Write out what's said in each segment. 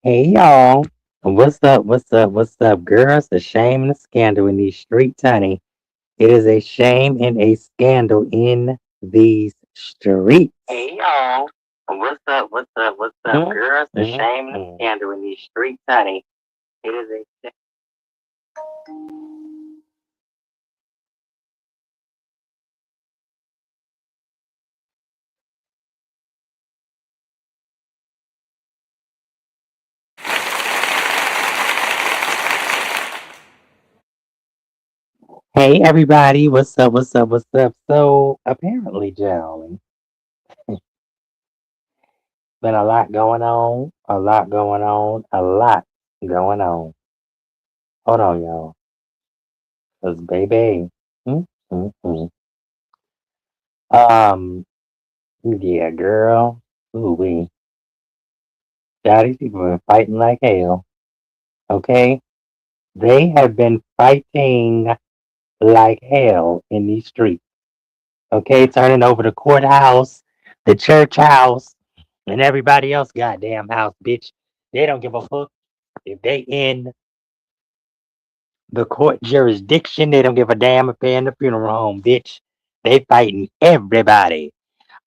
Hey y'all, what's up? What's up? What's up, girls? The shame and the scandal in these streets, honey. It is a shame and a scandal in these streets. Hey y'all, what's up? What's up? What's up, girls? The shame and the scandal in these streets, honey. It is a shame. Hey everybody, what's up? What's up? What's up? So apparently, Jolly, been a lot going on, a lot going on, a lot going on. Hold on, y'all. Cause baby. Mm, mm, mm. Um, yeah, girl. Ooh, these people been fighting like hell. Okay? They have been fighting like hell in these streets. Okay? Turning over the courthouse, the church house, and everybody else goddamn house, bitch. They don't give a fuck if they in the court jurisdiction. They don't give a damn if they're in the funeral home, bitch. They fighting everybody.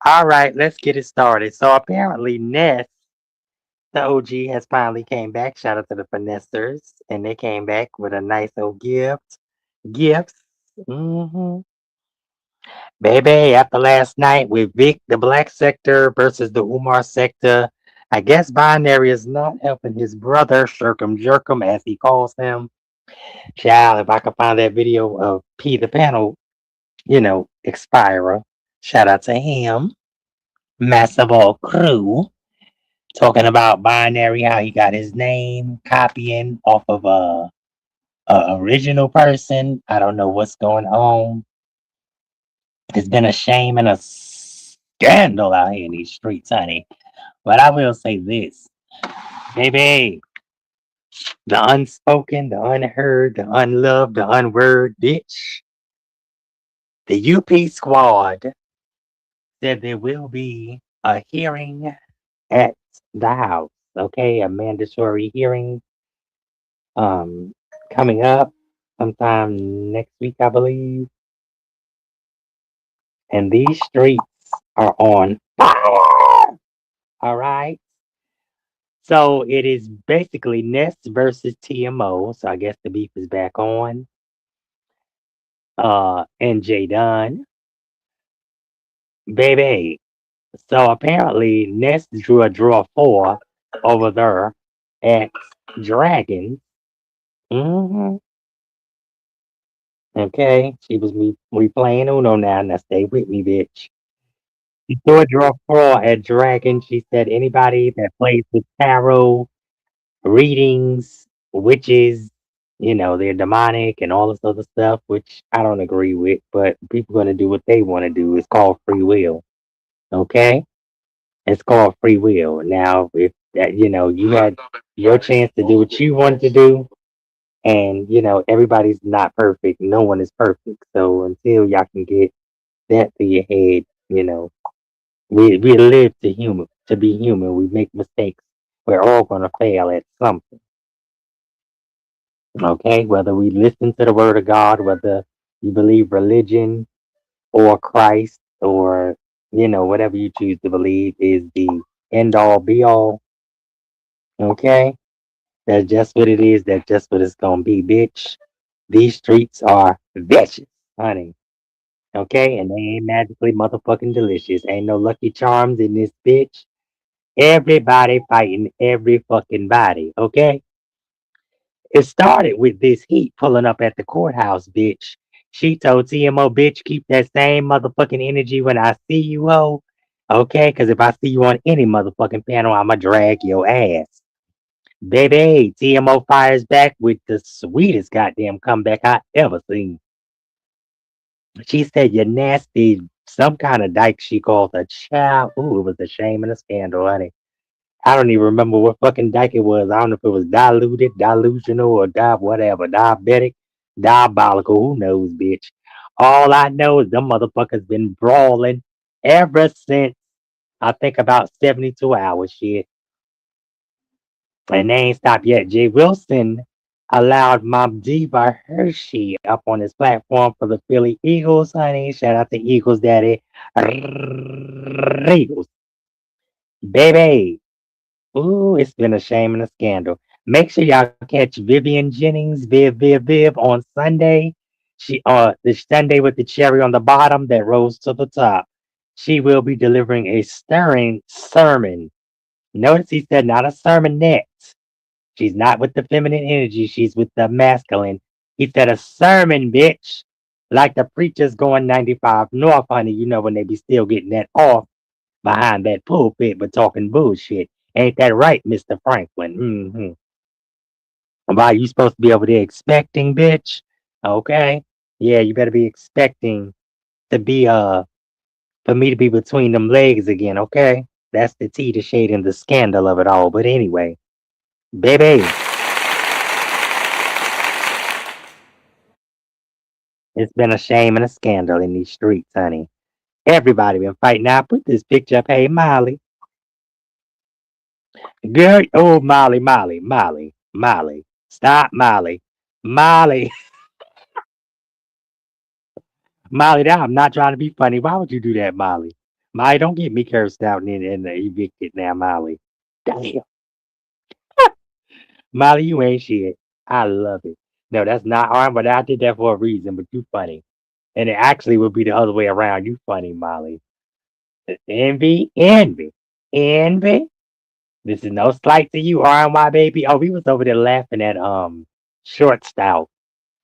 All right, let's get it started. So apparently, Ness, the OG, has finally came back. Shout out to the finessers, and they came back with a nice old gift. Gifts, baby. After last night with Vic, the Black Sector versus the Umar Sector, I guess Binary is not helping his brother, Shirkum Jerkum, as he calls him. Child, if I could find that video of P the panel, expirer. Shout out to him. Massive all crew. Talking about binary, how he got his name copying off of a original person. I don't know what's going on. It's been a shame and a scandal out here in these streets, honey. But I will say this, baby, the unspoken, the unheard, the unloved, the unword, bitch. The UP squad said there will be a hearing at the house. Okay, a mandatory hearing um coming up sometime next week, I believe. And these streets are on fire. All right. So it is basically Ness versus TMO. So I guess the beef is back on. And J Dunn. Baby. So apparently Ness drew a draw four over there at Dragonz. hmm Okay. She was we playing Uno now. Now stay with me, bitch. She threw a draw four at Dragon. She said anybody that plays with tarot, readings, witches, they're demonic and all this other stuff, which I don't agree with, but people gonna do what they want to do. It's called free will. Okay? It's called free will. Now, if that you had your chance to do what you wanted to do, and everybody's not perfect. No one is perfect. So until y'all can get that to your head, we live to be human. We make mistakes. We're all gonna fail at something. Okay, whether we listen to the word of God, whether you believe religion or Christ or whatever you choose to believe is the end all be all. Okay, that's just what it is. That's just what it's gonna be, bitch. These streets are vicious, honey. Okay, and they ain't magically motherfucking delicious. Ain't no Lucky Charms in this bitch. Everybody fighting every fucking body. Okay. It started with this heat pulling up at the courthouse, bitch. She told TMO, bitch, keep that same motherfucking energy when I see you, ho. Okay? Because if I see you on any motherfucking panel, I'ma drag your ass. Baby, TMO fires back with the sweetest goddamn comeback I ever seen. She said, you're nasty, some kind of dyke she called a child. Ooh, it was a shame and a scandal, honey. I don't even remember what fucking dyke it was. I don't know if it was diluted, delusional, or whatever, diabetic, diabolical. Who knows, bitch? All I know is them motherfuckers been brawling ever since I think about 72 hours. Shit. And they ain't stopped yet. Jay Wilson allowed Mob Diva Hershey up on his platform for the Philly Eagles, honey. Shout out to Eagles Daddy. Eagles. Baby. Ooh, it's been a shame and a scandal. Make sure y'all catch Vivian Jennings, Viv on Sunday. The Sunday with the cherry on the bottom that rose to the top. She will be delivering a stirring sermon. Notice he said not a sermonette. She's not with the feminine energy, she's with the masculine. He said a sermon, bitch. Like the preachers going 95 north, honey. You know when they be still getting that off behind that pulpit but talking bullshit. Ain't that right, Mr. Franklin? Why you supposed to be over there expecting, bitch? Okay. Yeah, you better be expecting to be for me to be between them legs again, okay? That's the tea, the shade, and the scandal of it all. But anyway, baby, it's been a shame and a scandal in these streets, honey. Everybody been fighting. Now I put this picture up. Hey, Molly. Girl, oh Molly. Stop, Molly. Molly. Molly, now I'm not trying to be funny. Why would you do that, Molly? Molly, don't get me cursed out and evicted now, Molly. Damn. Molly, you ain't shit. I love it. No, that's not arm, but I did that for a reason, but you funny. And it actually would be the other way around. You funny, Molly. Envy. This is no slight to you, RMY baby. Oh, we was over there laughing at short stout.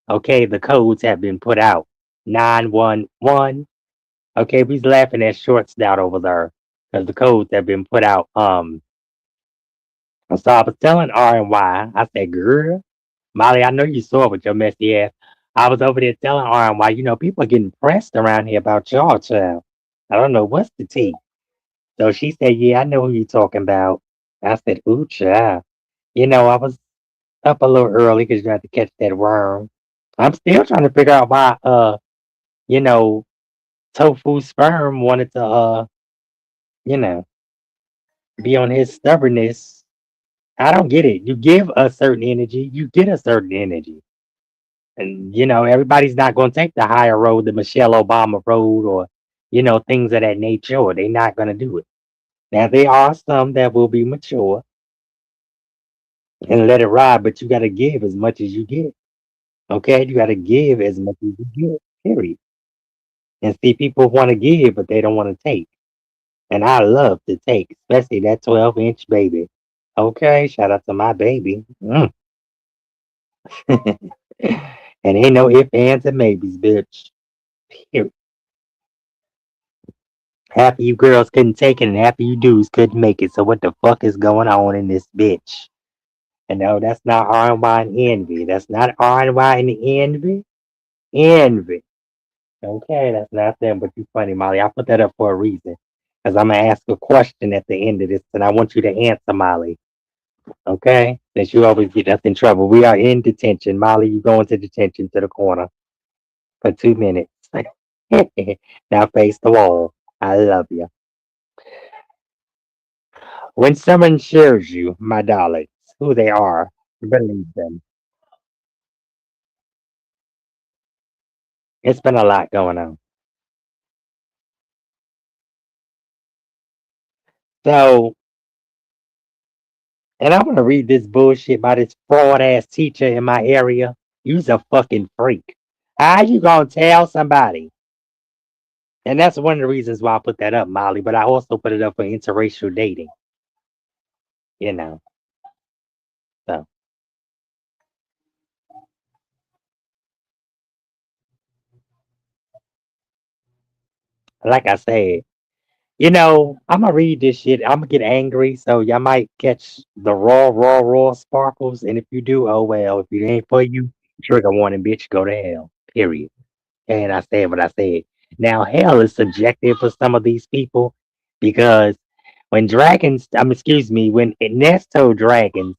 Okay, the codes have been put out. 911. Okay, we's laughing at short stout over there because the codes have been put out. So I was telling R and Y, I said, girl, Molly, I know you saw it with your messy ass. I was over there telling R and Y, people are getting pressed around here about y'all, child. I don't know what's the tea. So she said, yeah, I know who you talking about. I said, ooh, child. I was up a little early because you had to catch that worm. I'm still trying to figure out why, you know, tofu sperm wanted to, you know, be on his stubbornness. I don't get it. You give a certain energy, you get a certain energy. And, everybody's not going to take the higher road, the Michelle Obama road, or, things of that nature, or they're not going to do it. Now, there are some that will be mature and let it ride, but you got to give as much as you get. Okay? You got to give as much as you get, period. And see, people want to give, but they don't want to take. And I love to take, especially that 12-inch baby. Okay? Shout out to my baby. And ain't no ifs, ands, and maybes, bitch. Period. Half of you girls couldn't take it, and half of you dudes couldn't make it. So what the fuck is going on in this bitch? And no, that's not R&Y and envy. That's not R&Y and envy. Envy. Okay, that's not them, but you funny, Molly. I put that up for a reason. Because I'm going to ask a question at the end of this, and I want you to answer, Molly. Okay? Since you always get us in trouble. We are in detention. Molly, you go into detention to the corner for 2 minutes. Now face the wall. I love you. When someone shares you, my darlings, who they are, believe them. It's been a lot going on. So, and I'm gonna read this bullshit by this fraud ass teacher in my area. You's a fucking freak. How you gonna tell somebody? And that's one of the reasons why I put that up, Molly. But I also put it up for interracial dating. You know, so like I said, I'm gonna read this shit. I'm gonna get angry, so y'all might catch the raw sparkles. And if you do, oh well. If it ain't for you, trigger warning, bitch. Go to hell. Period. And I said what I said. Now, hell is subjective for some of these people because excuse me, when Ness told Dragons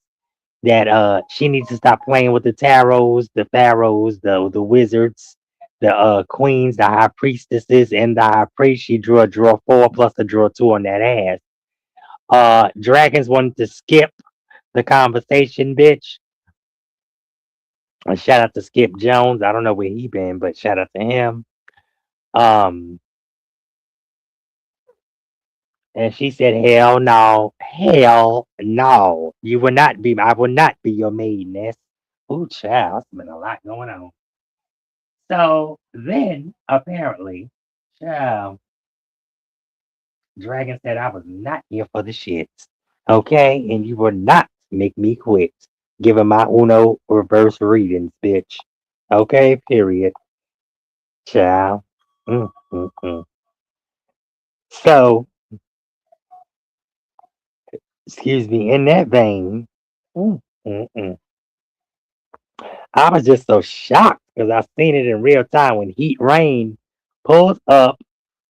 that she needs to stop playing with the tarots, the pharaohs, the wizards, the queens, the high priestesses, and the high priest, she drew a draw four plus a draw two on that ass. Dragons wanted to skip the conversation, bitch. And shout out to Skip Jones. I don't know where he been, but shout out to him. Um, and she said, "Hell no, hell no, you will not be. I will not be your maid, Ness." Ooh, child, there's been a lot going on. So then, apparently, child, Dragon said I was not here for the shits. Okay, and you will not make me quit. Giving my Uno reverse readings, bitch. Okay, period. Child. Mm. So, excuse me, in that vein, mm, mm, mm, I was just so shocked because I seen it in real time when Heat Rain pulled up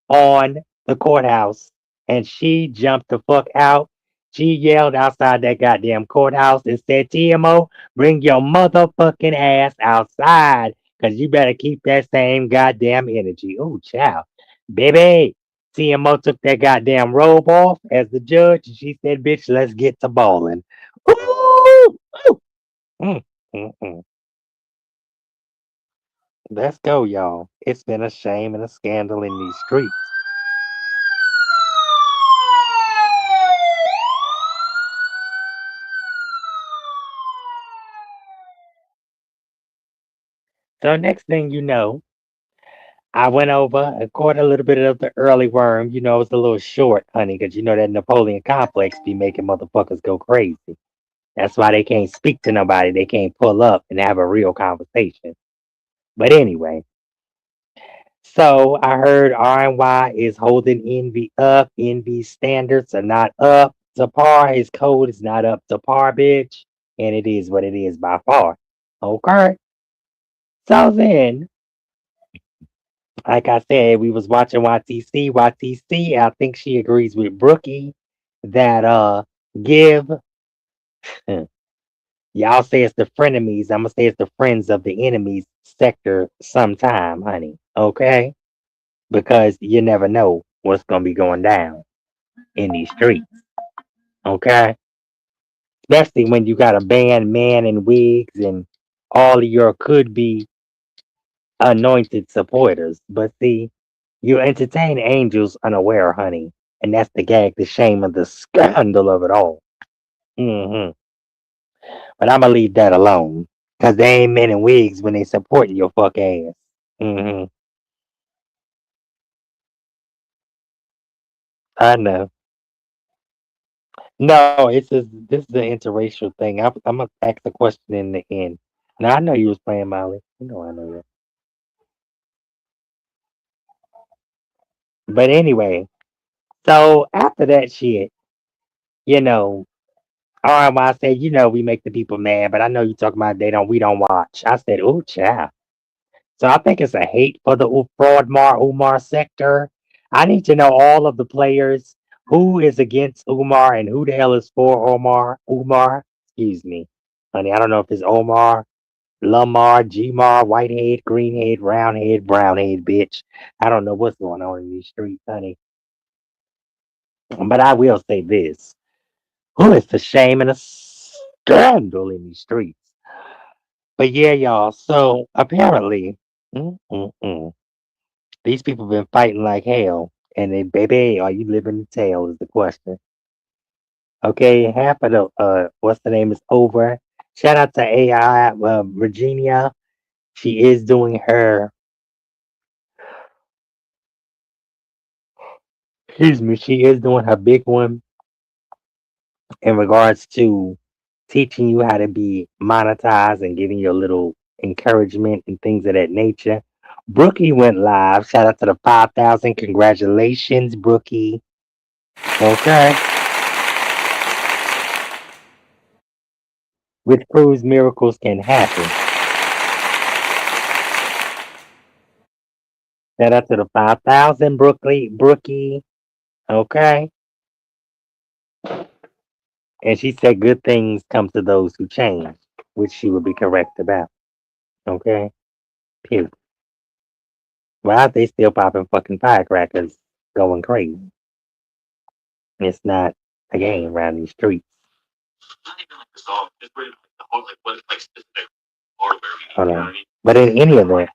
on the courthouse and she jumped the fuck out. She yelled outside that goddamn courthouse and said, TMO, bring your motherfucking ass outside because you better keep that same goddamn energy. Oh, child. Baby. TMO took that goddamn robe off as the judge and she said, bitch, let's get to balling. Ooh! Ooh! Mm, mm, mm. Let's go, y'all. It's been a shame and a scandal in these streets. So next thing you know, I went over and caught a little bit of the early worm. You know, it was a little short, honey, because you know that Napoleon complex be making motherfuckers go crazy. That's why they can't speak to nobody. They can't pull up and have a real conversation. But anyway, so I heard RNY is holding Envy up. Envy standards are not up to par. His code is not up to par, bitch. And it is what it is by far. Okay. So then like I said, we was watching YTC. YTC, I think she agrees with Brookie that give y'all say it's the frenemies. I'm gonna say it's the friends of the enemies sector sometime, honey. Okay? Because you never know what's gonna be going down in these streets. Okay? Especially when you got a band man in wigs and all of your could be anointed supporters. But see, you entertain angels unaware, honey. And that's the gag, the shame, and the scandal of it all. hmm But I'm going to leave that alone. Because they ain't men in wigs when they supporting your fuck ass. hmm I know. No, this is an interracial thing. I'm going to ask the question in the end. Now, I know you was playing Molly. You know I know that. But anyway, so after that shit, you know, all right, well, I said, you know, we make the people mad, but I know you talking about we don't watch. I said, ooh, child. So I think it's a hate for the Umar sector. I need to know all of the players who is against Umar and who the hell is for Omar. Umar, excuse me, honey. I don't know if it's Omar, Lamar, Gmar, whitehead, greenhead, roundhead, brownhead, bitch. I don't know what's going on in these streets, honey. But I will say this. Oh, it's a shame and a scandal in these streets. But yeah, y'all. So apparently, mm, mm, mm, these people been fighting like hell. And then, baby, are you living the tale? Is the question. Okay, half of the what's the name is over. Shout out to AI Virginia. She is doing her. Excuse me. She is doing her big one in regards to teaching you how to be monetized and giving you a little encouragement and things of that nature. Brookie went live. Shout out to the 5,000. Congratulations, Brookie. Okay. Which proves miracles can happen. Shout out to the 5,000, Brookie. Okay. And she said good things come to those who change, which she would be correct about. Okay. Period. Why are they still popping fucking firecrackers going crazy? It's not a game around these streets. Hold on. But in any event,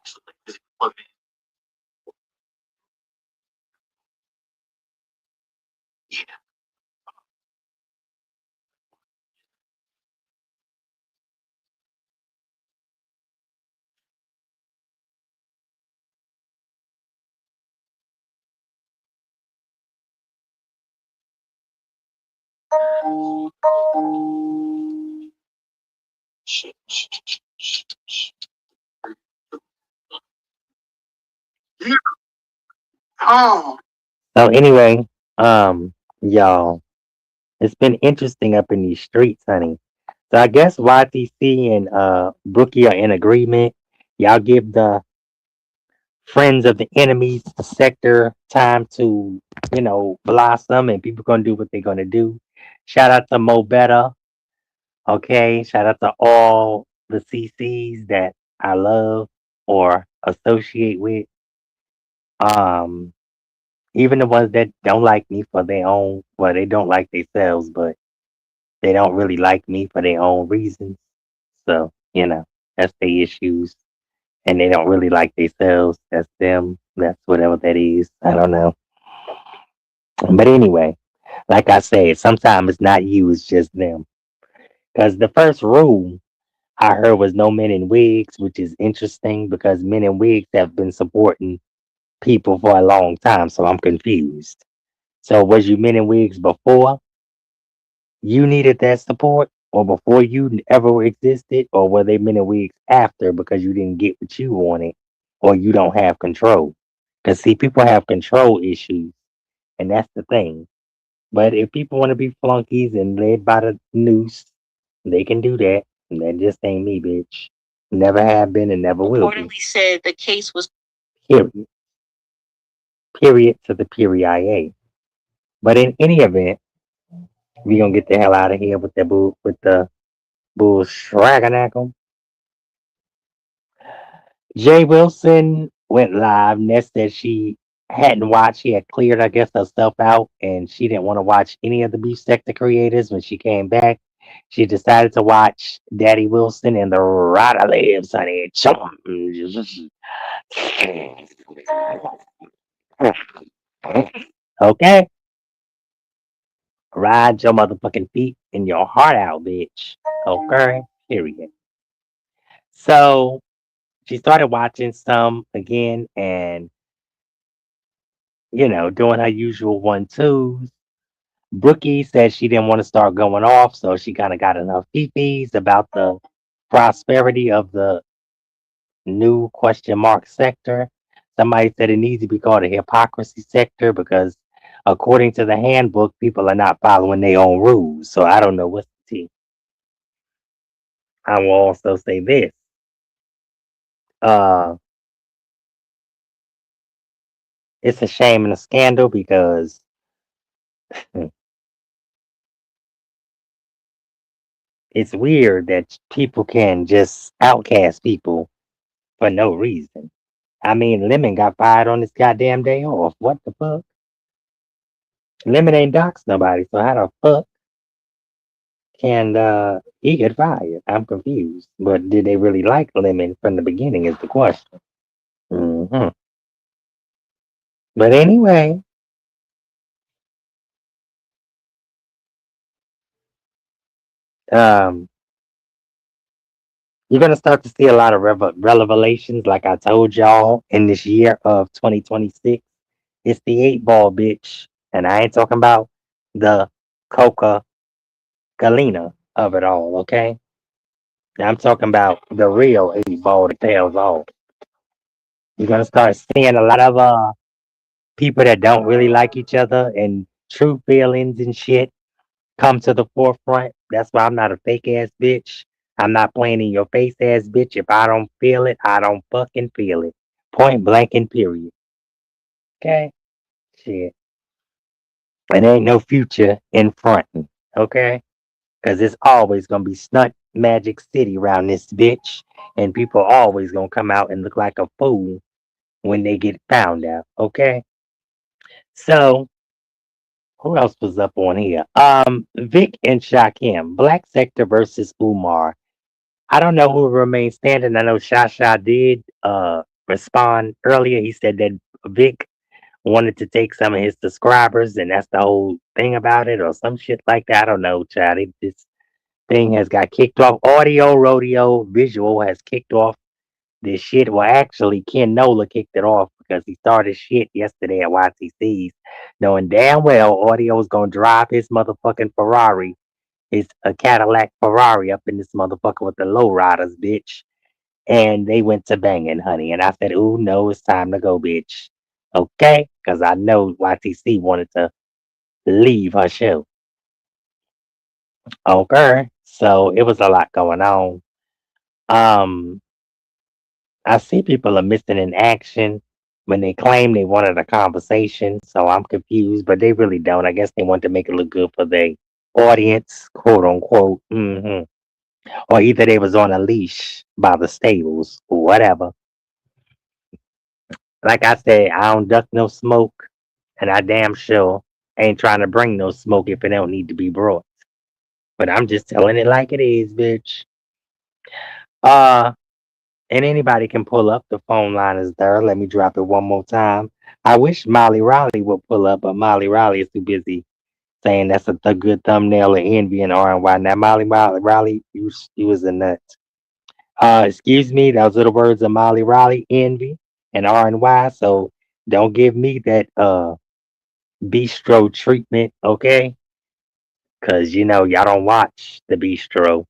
so anyway, y'all, it's been interesting up in these streets, honey. So I guess YTC and Brookie are in agreement. Y'all give the friends of the enemies sector time to, blossom, and people gonna do what they're gonna do. Shout out to Mo Better. Okay. Shout out to all the CCs that I love or associate with. Um, Even the ones that don't like me for their own, well, they don't like themselves, but they don't really like me for their own reasons. So, that's their issues. And they don't really like themselves. That's them. That's whatever that is. I don't know. But anyway, like I said, sometimes it's not you, it's just them. Because the first rule I heard was no men in wigs, which is interesting because men in wigs have been supporting people for a long time. So I'm confused. So was you men in wigs before you needed that support, or before you ever existed, or were they men in wigs after because you didn't get what you wanted, or you don't have control? Because see, people have control issues, and that's the thing. But if people want to be flunkies and led by the noose, they can do that. And that just ain't me, bitch. Never have been and never will be. Reportedly said the case was period. Period to the period. But in any event, we gonna get the hell out of here with the bull shraganackle. Jay Wilson went live. Ness said she hadn't watched. She had cleared, I guess, herself out, and she didn't want to watch any of the beef sector creators. When she came back, she decided to watch Daddy Wilson and the Rada Lives, honey. Okay, ride your motherfucking feet and your heart out, bitch. Okay, period. So she started watching some again, and doing her usual one twos. Brookie said she didn't want to start going off, so she kind of got in her fifis about the prosperity of the new question mark sector. Somebody said it needs to be called a hypocrisy sector because, according to the handbook, people are not following their own rules. So I don't know what's the tea. I will also say this: uh, it's a shame and a scandal because it's weird that people can just outcast people for no reason. I mean, Lemon got fired on his goddamn day off. What the fuck? Lemon ain't doxed nobody, so how the fuck can he get fired? I'm confused. But did they really like Lemon from the beginning? Is the question. hmm But anyway, um, you're gonna start to see a lot of revelations, like I told y'all, in this year of 2026. It's the eight ball, bitch, and I ain't talking about the Coca Galena of it all. Okay. I'm talking about the real 8 ball that tails off. You're gonna start seeing a lot of people that don't really like each other and true feelings and shit come to the forefront. That's why I'm not a fake ass bitch. I'm not playing in your face ass bitch. If I don't feel it, I don't fucking feel it. Point blank and period. Okay? Shit. And ain't no future in fronting. Okay? Cause it's always gonna be snunt magic city around this bitch. And people always gonna come out and look like a fool when they get found out. Okay? So Who else was up on here? Vic and Shakim. Black Sector versus Umar. I don't know who remains standing. I know Shasha did respond earlier. He said that Vic wanted to take some of his subscribers, and that's the whole thing about it, or some shit like that. I don't know, Chad. This thing has got kicked off. Audio, rodeo, visual has kicked off this shit. Well, actually, Ken Nola kicked it off because he started shit yesterday at YTC's, knowing damn well Audio was gonna drive his motherfucking Ferrari. It's a Cadillac Ferrari up in this motherfucker with the lowriders, bitch. And they went to banging, honey. And I said, ooh, no, it's time to go, bitch. Okay? Because I know YTC wanted to leave her show. Okay. So it was a lot going on. Um, I see people are missing in action when they claim they wanted a conversation. So I'm confused, but they really don't. I guess they want to make it look good for their audience, quote unquote. Or either they was on a leash by the stables or whatever. Like I said, I don't duck no smoke, and I damn sure ain't trying to bring no smoke if it don't need to be brought. But I'm just telling it like it is, bitch. Uh, and anybody can pull up. The phone line is there. Let me drop it one more time. I wish Molly Riley would pull up, but Molly Riley is too busy saying that's a good thumbnail of Envy and R&Y. Now, Molly Riley, you was a nut. Excuse me, those are the words of Molly Riley, Envy and R&Y. So don't give me that bistro treatment, okay? Because you know y'all don't watch the bistro.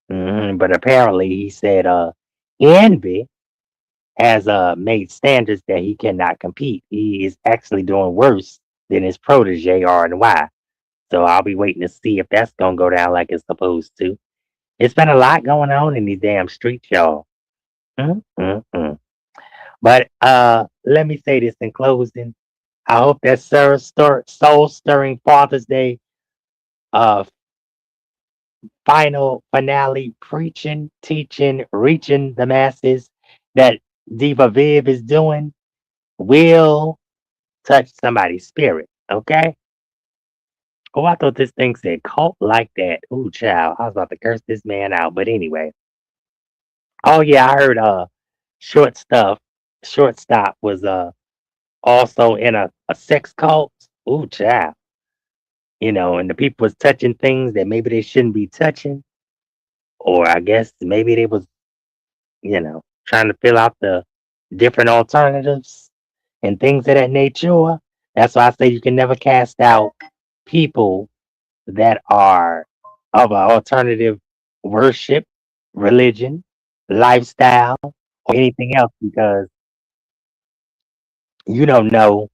But apparently he said Envy has made standards that he cannot compete. He is actually doing worse than his protege R&Y. So I'll be waiting to see if that's gonna go down like it's supposed to. It's been a lot going on in these damn streets, y'all. Mm-mm-mm. But let me say this in closing. I hope that soul stirring Father's Day uh final finale preaching, teaching, reaching the masses that Diva Viv is doing will touch somebody's spirit. Okay? Oh, I thought this thing said cult like that. Ooh, child. I was about to curse this man out. But anyway. Oh yeah, I heard short stuff. Shortstop was also in a sex cult. Ooh, child. And the people was touching things that maybe they shouldn't be touching. Or I guess maybe they was, trying to fill out the different alternatives and things of that nature. That's why I say you can never cast out people that are of an alternative worship, religion, lifestyle, or anything else because you don't know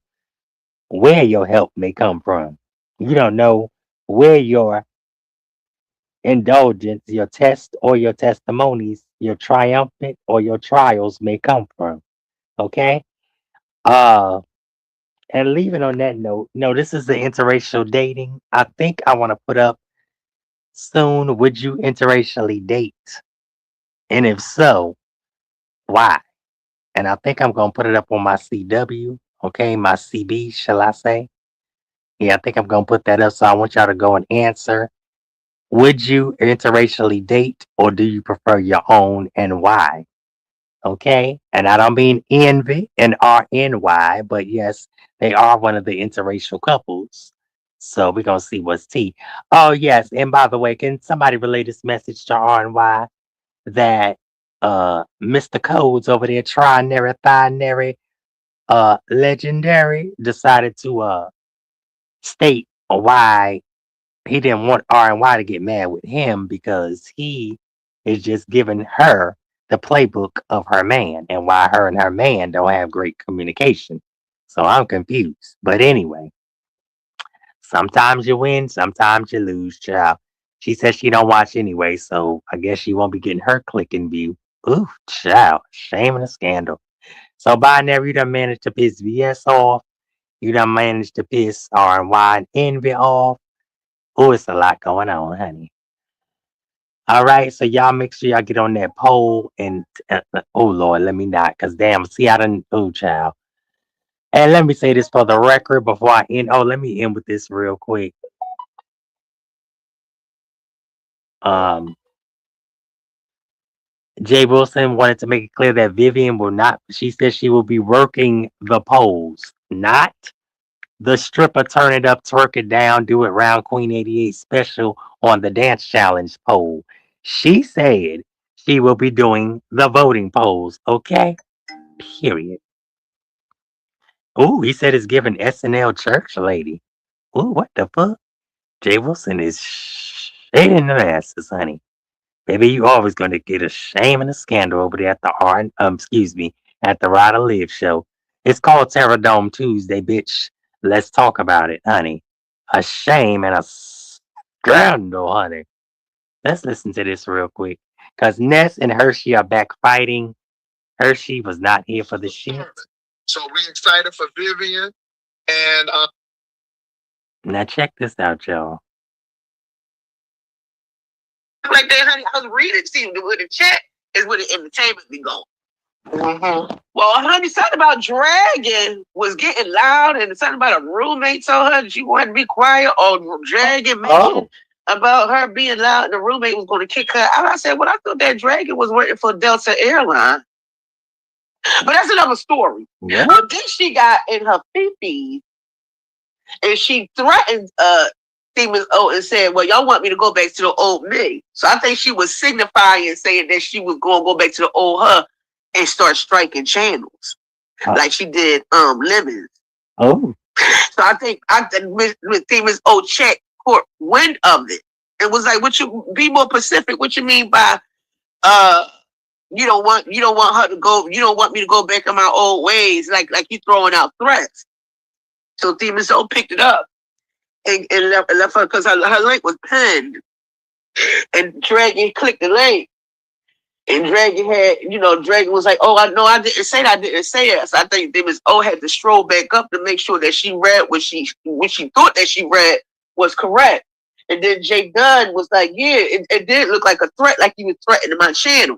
where your help may come from. You don't know where your indulgence, your test or your testimonies, your triumphant or your trials may come from. Okay? Uh and leaving on that note, no, this is the interracial dating. I think I want to put up soon. Would you interracially date? And if so, why? And I think I'm gonna put it up on my CW, okay, my CB, shall I say? Yeah, I think I'm gonna put that up. So I want y'all to go and answer. Would you interracially date or do you prefer your own and why? Okay. And I don't mean envy and RNY, but yes, they are one of the interracial couples. So we're gonna see what's T. Oh yes, and by the way, can somebody relay this message to RNY that Mr. Codes over there, Trinary, Thinary, Legendary, decided to state why he didn't want R&Y to get mad with him because he is just giving her the playbook of her man and why her and her man don't have great communication. So I'm confused. But anyway, sometimes you win, sometimes you lose, child. She says she don't watch anyway, so I guess she won't be getting her click and view. Ooh, child, shame and a scandal. So binary, you done managed to piss VS off. You done managed to piss R&Y and Envy off. Oh, it's a lot going on, honey. All right, so y'all make sure y'all get on that poll and oh Lord, let me not, cause damn, see I done oh child. And let me say this for the record before I end. Oh, let me end with this real quick. Um, Jay Wilson wanted to make it clear that Vivian will not. She said she will be working the poles, not the stripper turn it up, twerk it down, do it round Queen 88 special on the dance challenge pole. She said she will be doing the voting polls. Okay, period. Ooh, he said it's giving SNL church lady. Ooh, what the fuck? Jay Wilson is shaking the asses, honey. Baby, you always gonna get a shame and a scandal over there at the excuse me, at the Ride or Live show. It's called Terror Dome Tuesday, bitch. Let's talk about it, honey. A shame and a scandal, honey. Let's listen to this real quick. Cause Ness and Hershey are back fighting. Hershey was not here for the shit. So we excited for Vivian and now check this out, y'all. Like that, honey, I was reading, see, with the chat is where the entertainment be going. Mm-hmm. Well, honey, something about Dragon was getting loud, and something about a roommate told her that she wanted to be quiet, or Dragon mentioned about her being loud, and the roommate was going to kick her out. I said, well, I thought that Dragon was working for Delta Airlines. But that's another story. Yeah. But then she got in her 50s, and she threatened Demons O and said, well, y'all want me to go back to the old me. So I think she was signifying saying that she was going to go back to the old her and start striking channels like she did Lemons. Oh. So I think with Demons O check caught wind of it. It was like, what you be more specific? What you mean by you don't want her to go, you don't want me to go back in my old ways, like you throwing out threats. So Demons O picked it up. And left her because her link was pinned, and Dragon clicked the link, and Dragon had, Dragon was like, "Oh, I know, I didn't say that." So I think Demons O had to stroll back up to make sure that she read what she thought that she read was correct. And then Jay Dunn was like, "Yeah, it did look like a threat, like you were threatening my channel."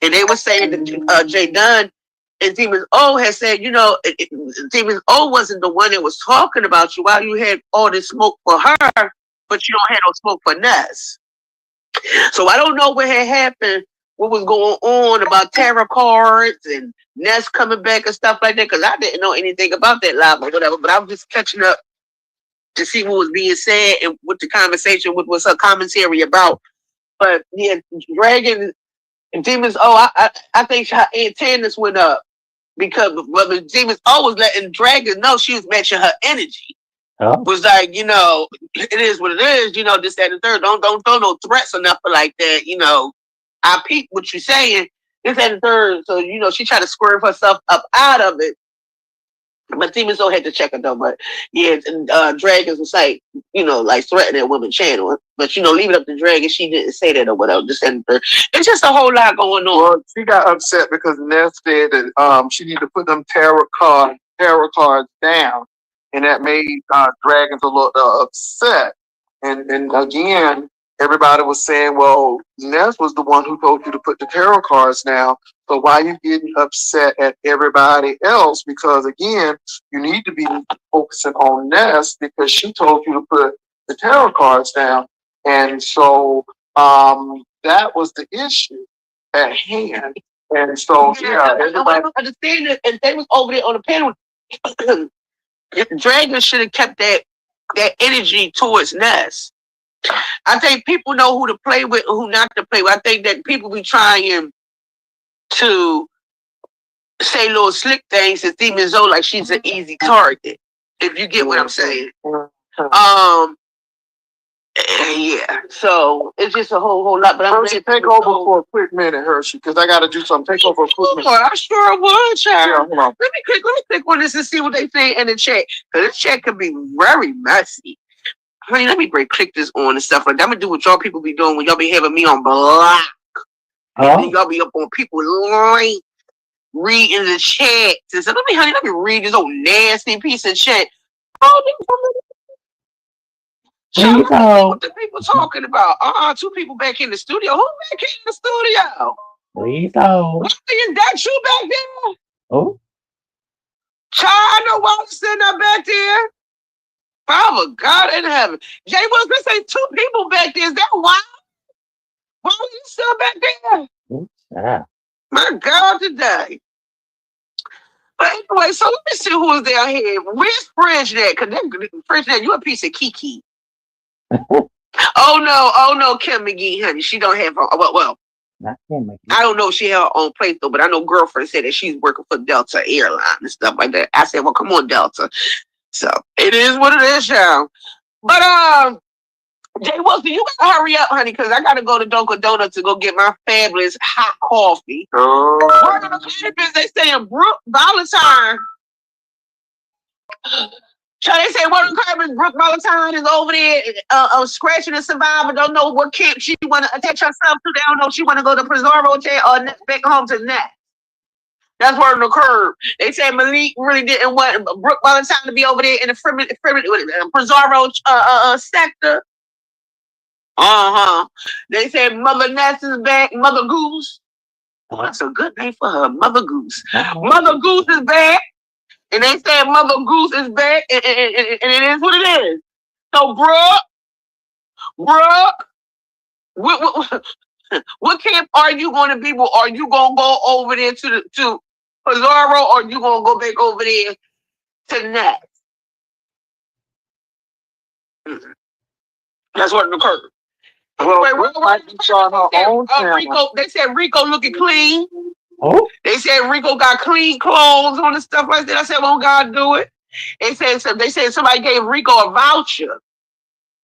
And they were saying that Jay Dunn and Demons O had said, Demons O wasn't the one that was talking about you while you had all this smoke for her, but you don't have no smoke for Ness. So I don't know what had happened, what was going on about tarot cards and Ness coming back and stuff like that, because I didn't know anything about that live or whatever, but I was just catching up to see what was being said and what the conversation, what was her commentary about. But yeah, Dragon and Demons O, I think her antennas went up. Because Demons O was letting Dragon know she was matching her energy. Oh. Was like, it is what it is, this, that, and the third. Don't throw no threats or nothing like that. I peep what you're saying, this, that, and the third. So, she tried to swerve herself up out of it. But Demons O had to check her though. But yeah, Dragonz was like, like threatening that woman channel. But leave it up to Dragon. She didn't say that or whatever. It's just a whole lot going on. Well, she got upset because Ness said that she needed to put them tarot cards down, and that made Dragonz a little upset. And again, everybody was saying, well, Ness was the one who told you to put the tarot cards down. So why are you getting upset at everybody else? Because again, you need to be focusing on Ness because she told you to put the tarot cards down. And so that was the issue at hand. And so everybody understand it, and they was over there on the panel. Dragon should have kept that energy towards Ness. I think people know who to play with and who not to play with. I think that people be trying to say little slick things to Demons O like she's an easy target. If you get what I'm saying. Yeah. So it's just a whole lot. But Hershey, take over for a quick minute, Hershey, because I got to do something. Take over for a quick minute. I sure would, child. Yeah, hold on. Let me click on this and see what they say in the chat. Because this chat can be very messy. Honey, let me click this on and stuff like that. I'm gonna do what y'all people be doing when y'all be having me on block. And then y'all be up on people line reading the chat. And so let me read this old nasty piece of chat. What the people talking about? Two people back in the studio. Who back in the studio? Lito. Is that you back there? Oh. Child, I know why I'm sitting up back there. Father God in heaven. Jay was gonna say 2 people back there. Is that wild? Why was you still back there? Yeah. My God, today. But anyway, so let me see who is down here. Where's Fridge at? Cause Fridge at, you a piece of Kiki. Oh no, Kim McGee, honey. She don't have her. Well, Not Kim McGee. I don't know if she had her own place though, but I know girlfriend said that she's working for Delta Airline and stuff like that. I said, well, come on, Delta. So it is what it is, y'all. But Jay Wilson, you gotta hurry up, honey, because I gotta go to Dunkin' Donuts to go get my fabulous hot coffee. One of the papers they saying Brooke Valentine. So they say one of the carpets, Brooke Valentine is over there scratching the survivor. Don't know what camp she want to attach herself to. They don't know if she want to go to Preservo jail or back home to Ness. That's where it occurred. They said Malik really didn't want Brooke Valentine to be over there in the Preservo sector. They said Mother Ness is back. Mother Goose. Oh, that's a good name for her. Mother Goose. Mother Goose is back. And they said Mother Goose is back. And it is what it is. So, Brooke, what camp are you going to be with? Are you going to go over there to Pizarro, or are you going to go back over there to Ness? That's what occurred. Well, Rico, they said Rico looking clean. Oh? They said Rico got clean clothes on and stuff like that. I said, won't God do it? They said somebody gave Rico a voucher.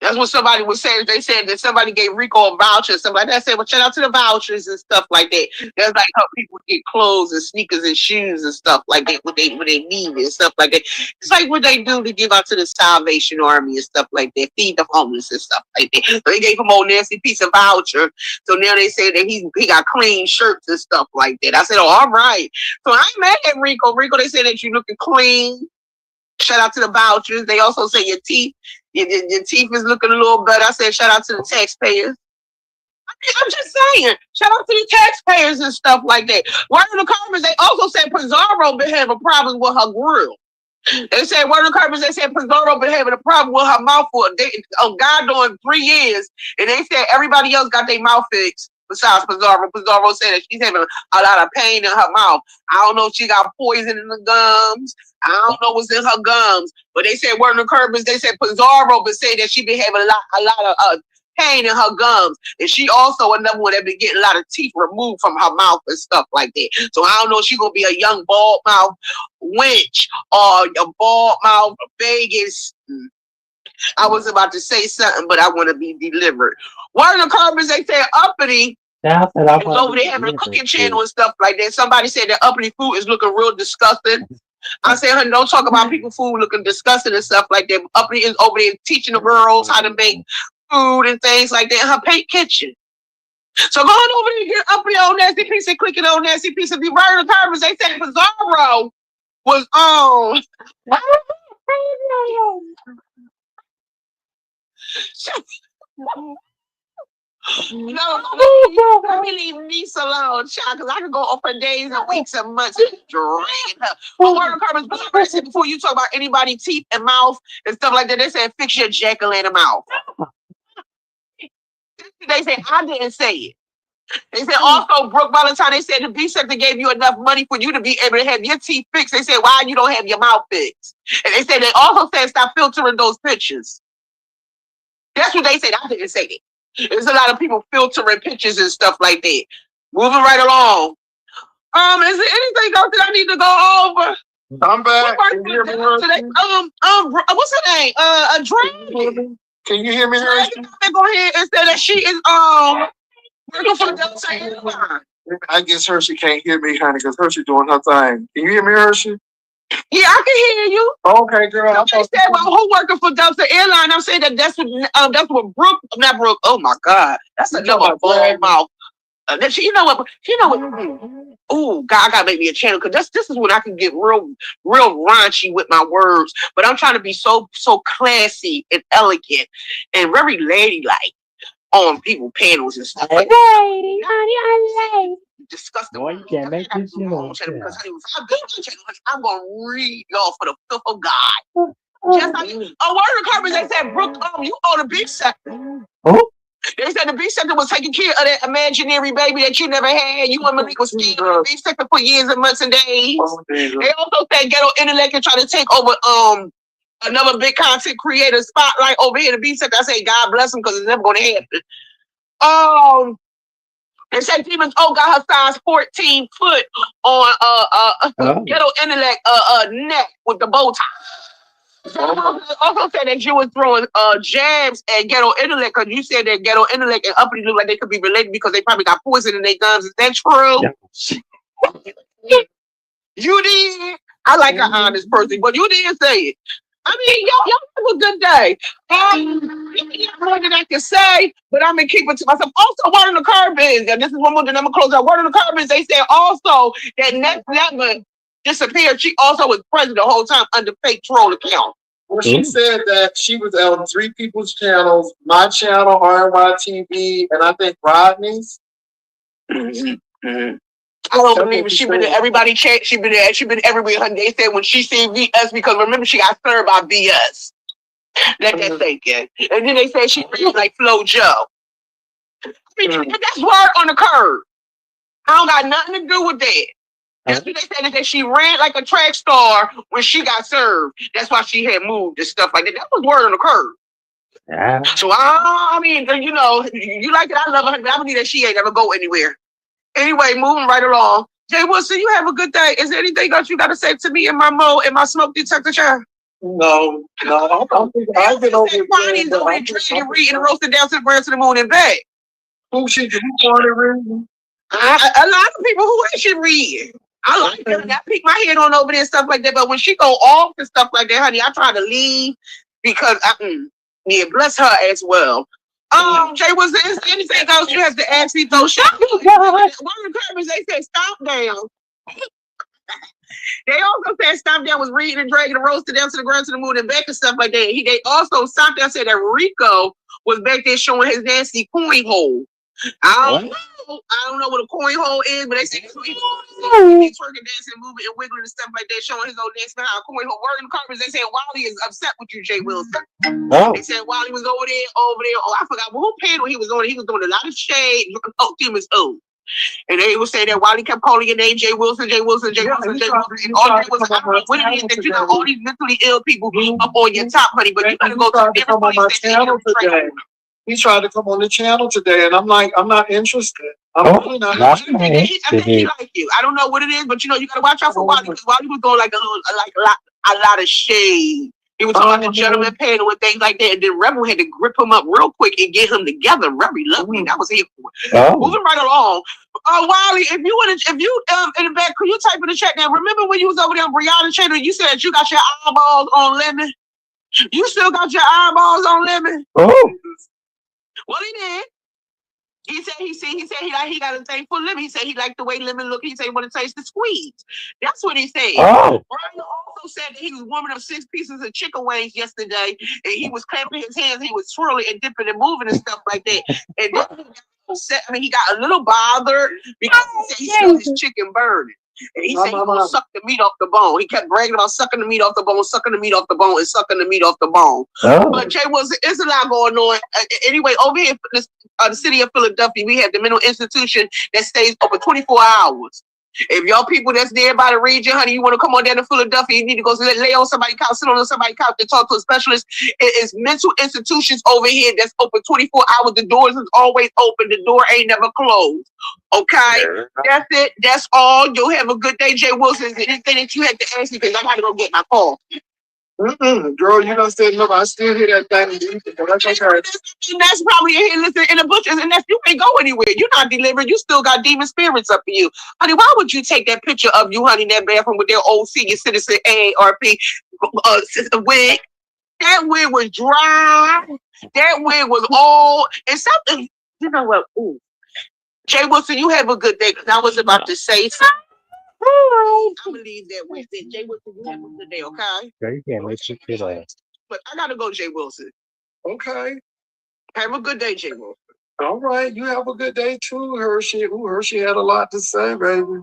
That's what somebody was saying. They said that somebody gave Rico a voucher and stuff like that. I said, well, shout out to the vouchers and stuff like that. That's like how people get clothes and sneakers and shoes and stuff like that when they need it and stuff like that. It's like what they do to give out to the Salvation Army and stuff like that, feed the homeless and stuff like that. So they gave him a nasty piece of voucher. So now they say that he got clean shirts and stuff like that. I said, oh, all right. So I ain't mad at Rico. Rico, they said that you looking clean. Shout out to the vouchers. They also say your teeth is looking a little better. I said, shout out to the taxpayers. I'm just saying, shout out to the taxpayers and stuff like that. One of the comments, they also said Pizarro been having a problem with her grill. They said, one of the comments, they said Pizarro been having a problem with her mouth for God doing 3 years. And they said everybody else got their mouth fixed besides Pizarro. Pizarro said that she's having a lot of pain in her mouth. I don't know if she got poison in the gums. I don't know what's in her gums. But they said, one of the comments, they said Pizarro been saying that she been having a lot of pain in her gums. And she also another one that been getting a lot of teeth removed from her mouth and stuff like that. So I don't know if she's going to be a young bald mouth wench or a bald mouth Vegas. I was about to say something, but I want to be delivered. One of the comments, they said Uppity is over there having a cooking channel and stuff like that. Somebody said that Uppity food is looking real disgusting. I said, honey, don't talk about people food looking disgusting and stuff like that. Uppity is over there teaching the girls how to make food and things like that in her paint kitchen. So going over there and get Uppity on nasty piece and clicking on nasty piece of the right of the comments, they said Pizarro was on. No, let me leave Ness alone, child, because I can go on for days and weeks and months and dragging her. But one of the comments before you talk about anybody teeth and mouth and stuff like that, they said fix your jack-o'-lantern mouth. They said I didn't say it. They said also Brooke Valentine, they said the B sector gave you enough money for you to be able to have your teeth fixed. They said why you don't have your mouth fixed. And they said they also said stop filtering those pictures. That's what they said. I didn't say that. There's a lot of people filtering pictures and stuff like that. Moving right along. Is there anything else that I need to go over? I'm back. Today? What's her name? Dragonz. Can you hear me? Dragonz go ahead and say that she is working for Delta Airline. I guess Hershey can't hear me, honey, because Hershey doing her thing. Can you hear me, Hershey? Yeah, I can hear you. Okay, girl. They said, well, who working for Delta Airline? I'm saying that's what Brooke, not Brooke. Oh my God, that's another bald mouth. You know what? Oh God, I gotta make me a channel because this is when I can get real raunchy with my words. But I'm trying to be so classy and elegant and very ladylike on people panels and stuff. Lady, honey, disgusting. Boy, you can't make this shit up. Because I'm gonna read y'all for the filth of God. Just like one of the comments they said, Brooke, you own a big sector. Oh, They said the big sector was taking care of that imaginary baby that you never had. You and Malik was staying in the big sector for years and months and days. They also said ghetto intellect and try to take over another big content creator spotlight over here in the B sector. I say God bless them because it's never gonna happen. They said demons got her size 14 foot on ghetto intellect neck with the bow tie. Also said that you was throwing jabs at ghetto intellect because you said that ghetto intellect and uppity look like they could be related because they probably got poison in their gums. Is that true? Yeah. You did. I like an honest person, but you didn't say it. I mean, y'all have a good day. More than I can say, but I'm gonna keep it to myself. Also, word on the curb is, and this is one more than I'm gonna close out. Word on the curb is, they said also that Ness never disappeared. She also was present the whole time under fake troll account. Well, she said that she was on 3 people's channels, my channel, RNYTV, and I think Rondney's. I don't believe it. She been in everybody chat. She been everywhere. They said when she seen VS, because remember she got served by VS. Let that sink in. And then they said she feels like Flo Joe. I mean, that's word on the curb. I don't got nothing to do with that. That's what they said, that she ran like a track star when she got served. That's why she had moved and stuff like that. That was word on the curb. yeah. So I mean, you know, you like it, I love her, but I believe that she ain't ever go anywhere. Anyway, moving right along. Jay Wilson, you have a good day. Is there anything else you got to say to me in my smoke detector chair? No. I've been over Bonnie's over there drinking, reading, and roasting down to the ground to the moon and back. Who she wanted reading? A lot of people who ain't should read. I like her. I peek my head on over there and stuff like that. But when she go off and stuff like that, honey, I try to leave because bless her as well. Jay, was there anything else you have to ask me though? One of the comments they said stop down. They also said Stomp Down was reading and dragging and roasted down to the ground to the moon and back and stuff like that. They also Stomp Down said that Rico was back there showing his nasty coin hole. I don't know what a coin hole is, but they say he's twerking, dancing, moving, and wiggling and stuff like that, showing his old dance behind a coin hole. Word in the comments, they said Wally is upset with you, Jay Wilson. They said Wally was over there. Oh, I forgot who panel he was on. He was doing a lot of shade. Demons old. And they would say that Wally kept calling your name Jay Wilson. And all Jay Wilson, I don't know what it is that you got all these mentally ill people up on your top, honey, but you gotta go to every place today. He tried to come on the channel today, and I'm like, I'm not interested. I'm really not interested. I think he like you. I don't know what it is, but you know, you gotta watch out for Wally because Wally was doing like a lot of shade. He was on the gentleman panel and things like that, and then Rebel had to grip him up real quick and get him together. Very lovely. That was here for it. Moving right along. Wally, if you in the back, could you type in the chat now? Remember when you was over there on Brianna channel, you said that you got your eyeballs on lemon? You still got your eyeballs on lemon? Oh. Well, he did. He said he got a thing for lemon. He said he liked the way lemon looked. He said he wanted to taste the squeeze. That's what he said. Oh. Brian also said that he was warming up 6 pieces of chicken wings yesterday, and he was clapping his hands. He was swirling and dipping and moving and stuff like that. And then he got upset. I mean, he got a little bothered because he said he smelled his chicken burning. And he said he gonna suck the meat off the bone. He kept bragging about sucking the meat off the bone, sucking the meat off the bone, and sucking the meat off the bone. Oh. But Jay, it's a lot going on. Anyway, over here in the city of Philadelphia, we have the mental institution that stays open 24 hours. If y'all people that's there by the region, honey, you want to come on down to Philadelphia, you need to go lay on somebody's couch, sit on somebody's couch and talk to a specialist. It is mental institutions over here that's open 24 hours. The doors is always open. The door ain't never closed. Okay? That's it. That's all. You'll have a good day, Jay Wilson. Is there anything that you had to ask me? Because I got to go get my call. Girl, you don't say no, I still hear that thing. That's probably in here listening in the bushes, and that's you can't go anywhere. You're not delivered. You still got demon spirits up for you. Honey, why would you take that picture of you, honey, in that bathroom with their old senior citizen AARP wig? That wig was dry. That wig was old. And something, you know what? Ooh. Jay Wilson, you have a good day, because I was about to say something. I believe that we said, Jay Wilson, you have a good day, okay? Girl, you can't make shit fit on. But I gotta go, Jay Wilson. Okay. Have a good day, Jay Wilson. All right, you have a good day too, Hershey. Ooh, Hershey had a lot to say, baby.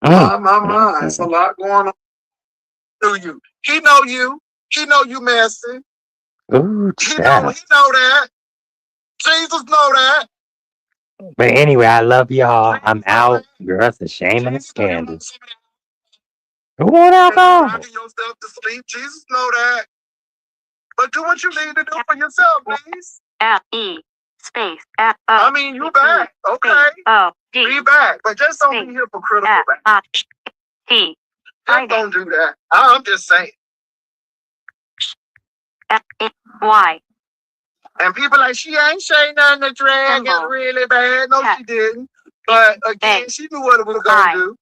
My. It's a lot going on through you. He know you. He know you messy. Ooh, He know that. Jesus know that. But anyway, I love y'all. I'm out. Girl, it's a shame and a scandal. Who want alcohol? Driving yourself to sleep. Jesus know that. But do what you need to do for yourself, please. F-E space F O. I mean, you back. Okay. O D. Be back. But just don't be hypocritical back. T. Just don't do that. I'm just saying. F-Y. And people like, she ain't saying nothing to drag. It's really bad. No, she didn't. But again, she knew what it was going to do.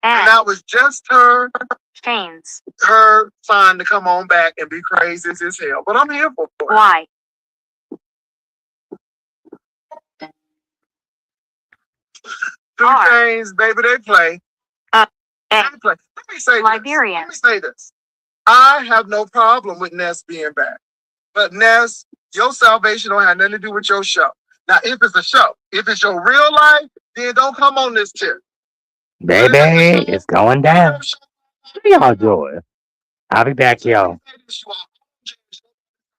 And that was just her trying to come on back and be crazy as hell. But I'm here for it. Why? Two Chainz, baby, they play. They play. Let me say Liberian. Let me say this. I have no problem with Ness being back. But Ness, your salvation don't have nothing to do with your show. Now, if it's a show, if it's your real life, then don't come on this tip. Baby, it's going down. What y'all doing? I'll be back, y'all.